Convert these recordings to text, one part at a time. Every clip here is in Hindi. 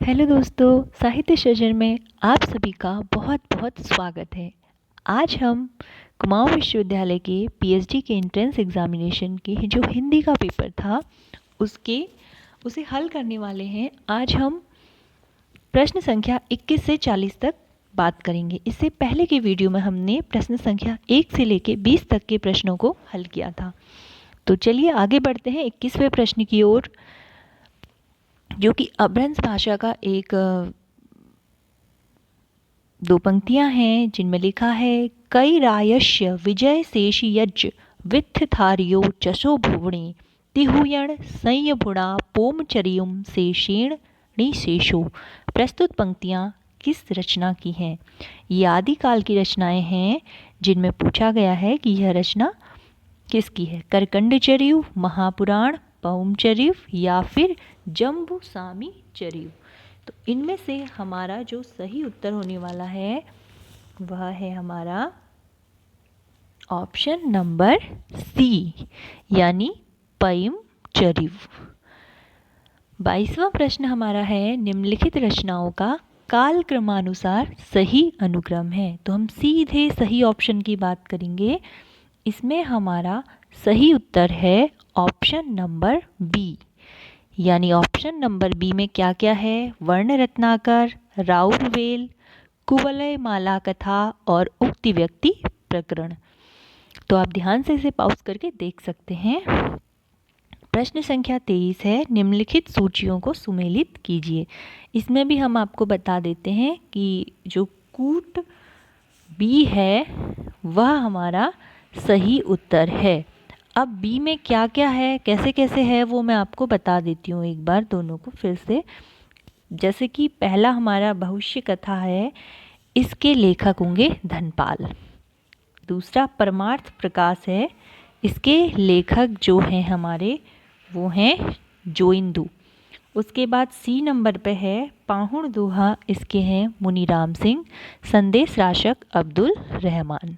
हेलो दोस्तों, साहित्य सृजन में आप सभी का बहुत बहुत स्वागत है। आज हम कुमाऊं विश्वविद्यालय के पीएचडी के एंट्रेंस एग्जामिनेशन के जो हिंदी का पेपर था उसे हल करने वाले हैं। आज हम प्रश्न संख्या 21 से 40 तक बात करेंगे। इससे पहले के वीडियो में हमने प्रश्न संख्या 1 से लेकर 20 तक के प्रश्नों को हल किया था। तो चलिए आगे बढ़ते हैं 21वें प्रश्न की ओर, जो कि अपभ्रंश भाषा का एक दो पंक्तियां हैं जिनमें लिखा है कई रायस्य विजय शेष यज्ञ वित्थारियो चशो भुवणे तिहुयण संयभुणा पोमचरियुम शेषेण निशेषो। प्रस्तुत पंक्तियां किस रचना की हैं? ये आदिकाल की रचनाएं हैं जिनमें पूछा गया है कि यह रचना किसकी है? करकंडचर्यु, महापुराण, पौमचर्यु या फिर जम्बूसामी चर्यु। तो इनमें से हमारा जो सही उत्तर होने वाला है वह है हमारा ऑप्शन नंबर सी, यानी पयमचर्यु। 22वां प्रश्न हमारा है निम्नलिखित रचनाओं का काल क्रमानुसार सही अनुक्रम है। तो हम सीधे सही ऑप्शन की बात करेंगे। इसमें हमारा सही उत्तर है ऑप्शन नंबर बी, यानी ऑप्शन नंबर बी में क्या क्या है? वर्ण रत्नाकर, राउरवेल, कुवलय माला कथा और उक्ति व्यक्ति प्रकरण। तो आप ध्यान से इसे पॉज करके देख सकते हैं। प्रश्न संख्या 23 है निम्नलिखित सूचियों को सुमेलित कीजिए। इसमें भी हम आपको बता देते हैं कि जो कूट बी है वह हमारा सही उत्तर है। अब बी में क्या क्या है, कैसे कैसे है, वो मैं आपको बता देती हूँ एक बार दोनों को फिर से। जैसे कि पहला हमारा भविष्य कथा है, इसके लेखक होंगे धनपाल। दूसरा परमार्थ प्रकाश है, इसके लेखक जो हैं हमारे वो हैं जोइंदू। उसके बाद सी नंबर पे है पाहुण दोहा, इसके हैं मुनीराम सिंह। संदेश राशक अब्दुल रहमान।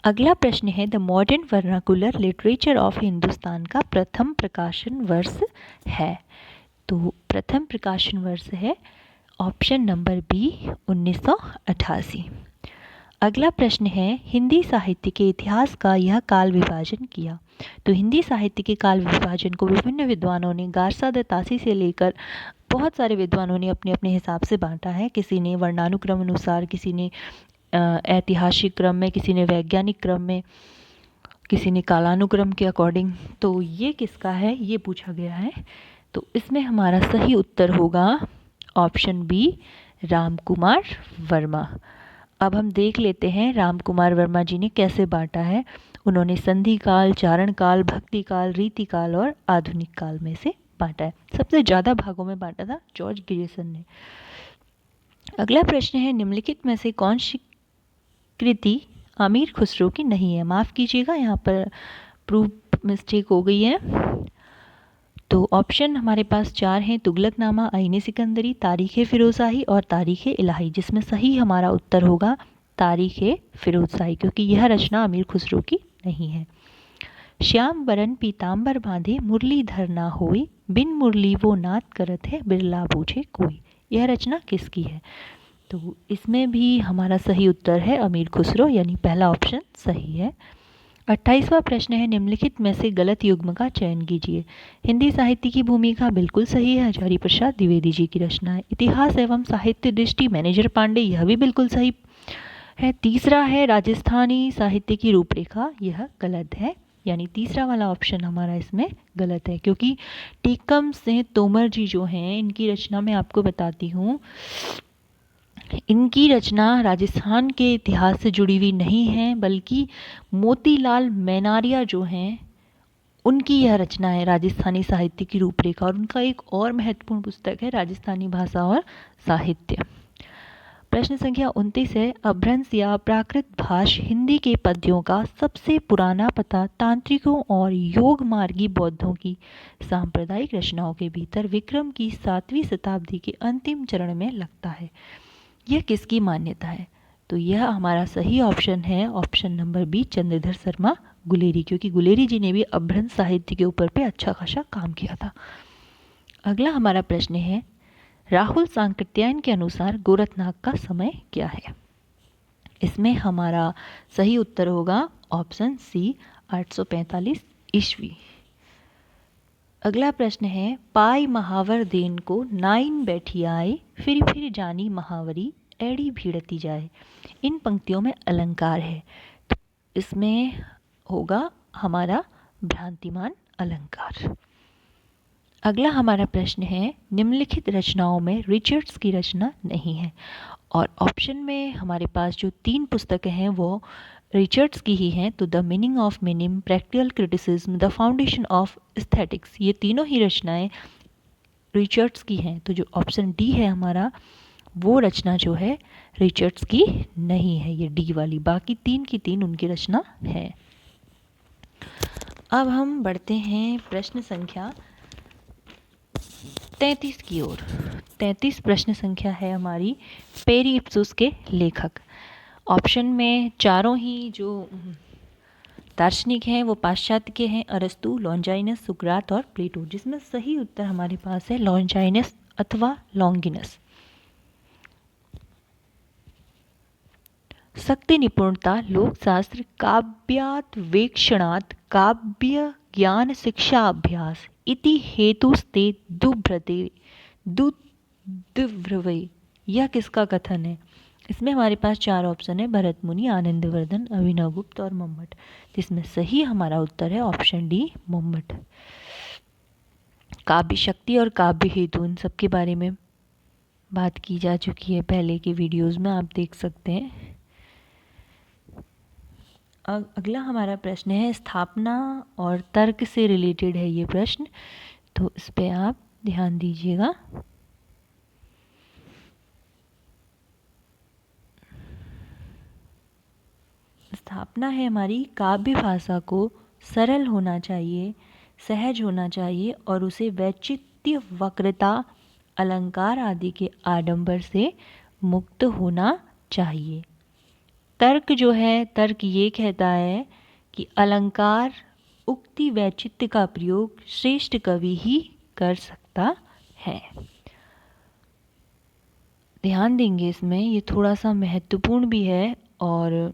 अगला प्रश्न है the modern vernacular literature of Hindustan का प्रथम प्रकाशन वर्ष है। तो प्रथम प्रकाशन वर्ष है ऑप्शन नंबर बी 1988। अगला प्रश्न है हिंदी साहित्य के इतिहास का यह काल विभाजन किया। तो हिंदी साहित्य के काल विभाजन को विभिन्न विद्वानों ने गारसा दत्तासी से लेकर बहुत सारे विद्वानों ने अपने अपने हिसाब से बांटा है। किसी ने वर्णानुक्रम अनुसार, किसी ने ऐतिहासिक क्रम में, किसी ने वैज्ञानिक क्रम में, किसी ने कालानुक्रम के अकॉर्डिंग। तो ये किसका है ये पूछा गया है। तो इसमें हमारा सही उत्तर होगा ऑप्शन बी रामकुमार वर्मा। अब हम देख लेते हैं रामकुमार वर्मा जी ने कैसे बांटा है। उन्होंने संधि काल, चारण काल, भक्ति काल, रीति काल और आधुनिक काल में से बांटा है। सबसे ज़्यादा भागों में बांटा था जॉर्ज ग्रियर्सन ने। अगला प्रश्न है निम्नलिखित में से कौन सी कृति अमीर खुसरो की नहीं है? माफ़ कीजिएगा, यहाँ पर प्रूफ मिस्टेक हो गई है। तो ऑप्शन हमारे पास 4 हैं तुगलकनामा, आईने सिकंदरी, तारीख़ फिरोज़शाही और तारीख़ इलाही, जिसमें सही हमारा उत्तर होगा तारीख़ फिरोज़शाही, क्योंकि यह रचना अमीर खुसरो की नहीं है। श्याम बरन पीताम्बर बांधे मुरलीधर ना होई, बिन मुरली वो नाद करत है बिरला बूझे कोई। यह रचना किसकी है? तो इसमें भी हमारा सही उत्तर है अमीर खुसरो, यानी पहला ऑप्शन सही है। 28वां प्रश्न है निम्नलिखित में से गलत युग्म का चयन कीजिए। हिंदी साहित्य की भूमिका बिल्कुल सही है, हजारी प्रसाद द्विवेदी जी की रचना है। इतिहास एवं साहित्य दृष्टि मैनेजर पांडे, यह भी बिल्कुल सही है। तीसरा है राजस्थानी साहित्य की रूपरेखा, यह गलत है, यानी तीसरा वाला ऑप्शन हमारा इसमें गलत है, क्योंकि टीकम सिंह तोमर जी जो हैं इनकी रचना मैं आपको बताती हूँ, इनकी रचना राजस्थान के इतिहास से जुड़ी हुई नहीं है, बल्कि मोतीलाल मैनारिया जो हैं उनकी यह रचना है राजस्थानी साहित्य की रूपरेखा। और उनका एक और महत्वपूर्ण पुस्तक है राजस्थानी भाषा और साहित्य। प्रश्न संख्या 29 है अपभ्रंश या प्राकृत भाष हिंदी के पद्यों का सबसे पुराना पता तांत्रिकों और योग मार्गी बौद्धों की सांप्रदायिक रचनाओं के भीतर विक्रम की 7वीं शताब्दी के अंतिम चरण में लगता है। यह किसकी मान्यता है? तो यह हमारा सही ऑप्शन है option number B Chandradhar Sharma Guleri, क्योंकि गुलेरी जी ने भी अपभ्रंश साहित्य के ऊपर पे अच्छा खासा काम किया था। अगला हमारा प्रश्न है, राहुल सांकृत्यायन के अनुसार गोरखनाथ का समय क्या है? इसमें हमारा सही उत्तर होगा ऑप्शन सी 845 ईस्वी। अगला प्रश्न है, पाई महावर देन को नाइन बैठी आए फिर जानी महावरी एड़ी भीड़ती जाए। इन पंक्तियों में अलंकार है, तो इसमें होगा हमारा भ्रांतिमान अलंकार। अगला हमारा प्रश्न है, निम्नलिखित रचनाओं में रिचर्ड्स की रचना नहीं है, और ऑप्शन में हमारे पास जो 3 पुस्तकें हैं वो रिचर्ड्स की ही हैं। तो the meaning of minimum, practical criticism, the foundation of aesthetics, ये तीनों ही रचनाएं रिचर्ड्स की हैं। तो जो ऑप्शन डी है हमारा, वो रचना जो है रिचर्ड्स की नहीं है, ये डी वाली। बाकी 3 की 3 उनकी रचना है। अब हम बढ़ते हैं प्रश्न संख्या 33 की ओर। 33 प्रश्न संख्या है हमारी, पेरी इप्सुस के लेखक। ऑप्शन में चारों ही जो दार्शनिक हैं वो पाश्चात्य के हैं, अरस्तु, लॉन्जाइनस, सुकरात और प्लेटो, जिसमें सही उत्तर हमारे पास है लॉन्जाइनस अथवा लॉन्गिनस। शक्ति निपुणता, लोकशास्त्र, काव्यात वेक्षणात, काव्य ज्ञान शिक्षा अभ्यास इति हेतुस्ते दुभ्रवे, यह किसका कथन है? इसमें हमारे पास 4 ऑप्शन है, भरत मुनि, आनंदवर्धन, अभिनव गुप्त और मम्मट, जिसमें सही हमारा उत्तर है ऑप्शन डी मम्मट। काव्य शक्ति और काव्य हेतु, इन सब के बारे में बात की जा चुकी है पहले के वीडियोस में, आप देख सकते हैं। अगला हमारा प्रश्न है, स्थापना और तर्क से रिलेटेड है ये प्रश्न, तो इस पे आप ध्यान दीजिएगा। स्थापना है हमारी, काव्य भाषा को सरल होना चाहिए, सहज होना चाहिए और उसे वैचित्र्य, वक्रता, अलंकार आदि के आडंबर से मुक्त होना चाहिए। तर्क जो है, तर्क ये कहता है कि अलंकार, उक्ति, वैचित्र्य का प्रयोग श्रेष्ठ कवि ही कर सकता है। ध्यान देंगे इसमें, ये थोड़ा सा महत्वपूर्ण भी है। और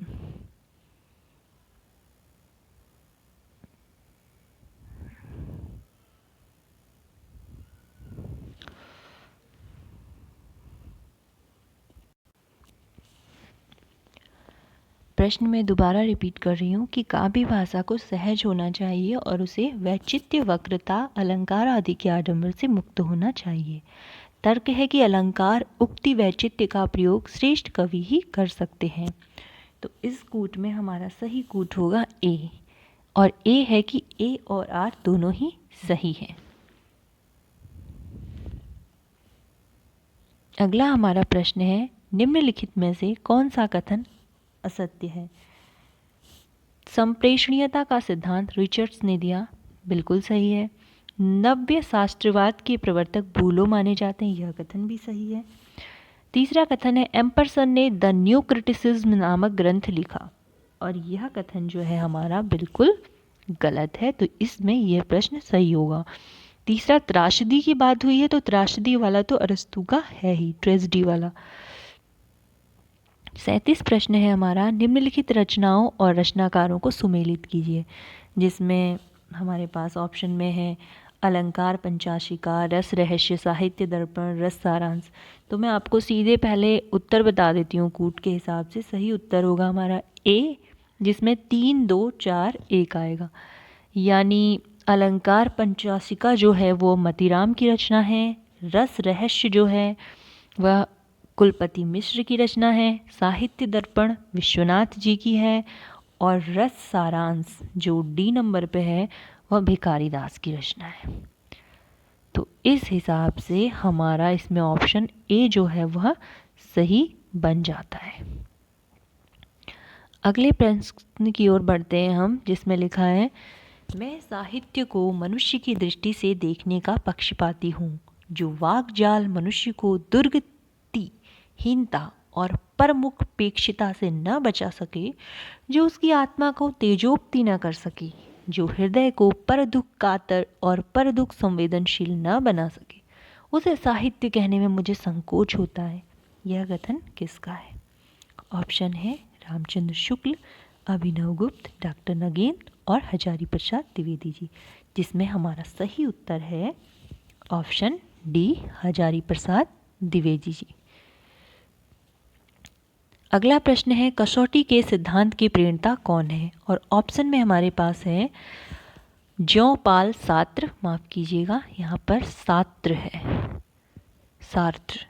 प्रश्न में दोबारा रिपीट कर रही हूँ कि काव्य भाषा को सहज होना चाहिए और उसे वैचित्र्य, वक्रता, अलंकार आदि के आडंबर से मुक्त होना चाहिए। तर्क है कि अलंकार, उक्ति, वैचित्र्य का प्रयोग श्रेष्ठ कवि ही कर सकते हैं। तो इस कूट में हमारा सही कूट होगा ए, और ए है कि ए और आर दोनों ही सही हैं। अगला हमारा प्रश्न है, निम्नलिखित में से कौन सा कथन असत्य है? संप्रेषणीयता का सिद्धांत रिचर्ड्स ने दिया, बिल्कुल सही है। नव्य शास्त्रवाद के प्रवर्तक भूलो माने जाते हैं, यह कथन भी सही है। तीसरा कथन है, एम्परसन ने द न्यू क्रिटिसिज्म नामक ग्रंथ लिखा, और यह कथन जो है हमारा बिल्कुल गलत है, तो इसमें यह प्रश्न सही होगा। तीसरा, त्रासदी की बात हुई है, तो त्रासदी वाला तो अरस्तु का है ही, ट्रेजेडी वाला। 37 प्रश्न है हमारा, निम्नलिखित रचनाओं और रचनाकारों को सुमेलित कीजिए, जिसमें हमारे पास ऑप्शन में है अलंकार पंचाशिका, रस रहस्य, साहित्य दर्पण, रस सारांश। तो मैं आपको सीधे पहले उत्तर बता देती हूँ कूट के हिसाब से। सही उत्तर होगा हमारा ए, जिसमें 3, 2, 4, 1 आएगा। यानी अलंकार पंचाशिका जो है वो मतीराम की रचना है, रस रहस्य जो है वह कुलपति मिश्र की रचना है, साहित्य दर्पण विश्वनाथ जी की है, और रस सारांश जो डी नंबर पे है वह भिखारी दास की रचना है। तो इस हिसाब से हमारा इसमें ऑप्शन ए जो है वह सही बन जाता है। अगले प्रश्न की ओर बढ़ते हैं हम, जिसमें लिखा है, मैं साहित्य को मनुष्य की दृष्टि से देखने का पक्षपाती हूँ, जो वाक्जाल मनुष्य को दुर्गति, हीनता और परमुखपेक्षिता से न बचा सके, जो उसकी आत्मा को तेजोक्ति न कर सके, जो हृदय को पर दुख कातर और पर दुख संवेदनशील न बना सके उसे साहित्य कहने में मुझे संकोच होता है। यह कथन किसका है? ऑप्शन है रामचंद्र शुक्ल, अभिनव गुप्त, डॉक्टर नगेंद्र और हजारी प्रसाद द्विवेदी जी, जिसमें हमारा सही उत्तर है ऑप्शन डी, हजारी प्रसाद द्विवेदी जी। अगला प्रश्न है कसौटी के सिद्धांत के प्रणेता कौन है? और ऑप्शन में हमारे पास है ज्यों-पाल सार्त्र, माफ कीजिएगा यहाँ पर सार्त्र है, सार्त्र।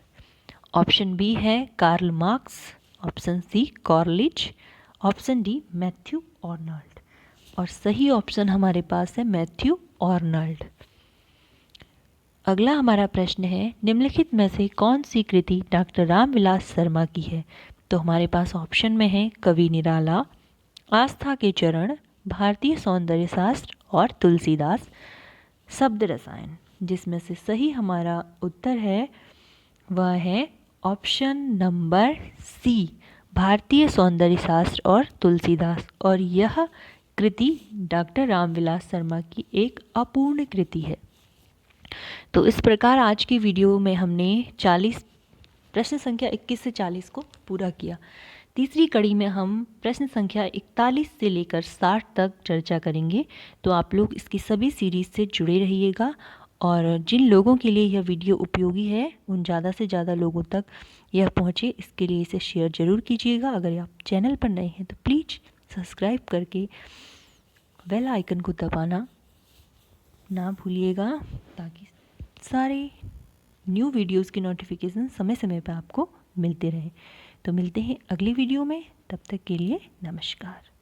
ऑप्शन बी है कार्ल मार्क्स, ऑप्शन सी कॉर्लिच, ऑप्शन डी मैथ्यू आर्नल्ड। और सही ऑप्शन हमारे पास है मैथ्यू आर्नल्ड। अगला हमारा प्रश्न है निम्नलिखित में से कौन सी कृति डॉक्टर रामविलास शर्मा की है? तो हमारे पास ऑप्शन में है कवि निराला, आस्था के चरण, भारतीय सौंदर्य शास्त्र और तुलसीदास शब्द रसायन, जिसमें से सही हमारा उत्तर है वह है ऑप्शन नंबर सी, भारतीय सौंदर्य शास्त्र और तुलसीदास। और यह कृति डॉक्टर रामविलास शर्मा की एक अपूर्ण कृति है। तो इस प्रकार आज की वीडियो में हमने 40 प्रश्न संख्या 21 से 40 को पूरा किया। तीसरी कड़ी में हम प्रश्न संख्या 41 से लेकर 60 तक चर्चा करेंगे। तो आप लोग इसकी सभी सीरीज़ से जुड़े रहिएगा और जिन लोगों के लिए यह वीडियो उपयोगी है उन ज़्यादा से ज़्यादा लोगों तक यह पहुँचे, इसके लिए इसे शेयर ज़रूर कीजिएगा। अगर आप चैनल पर नए हैं तो प्लीज़ सब्सक्राइब करके बेल आइकन को दबाना ना भूलिएगा, ताकि सारे न्यू वीडियोस की नोटिफिकेशन समय समय पर आपको मिलते रहे। तो मिलते हैं अगली वीडियो में, तब तक के लिए नमस्कार।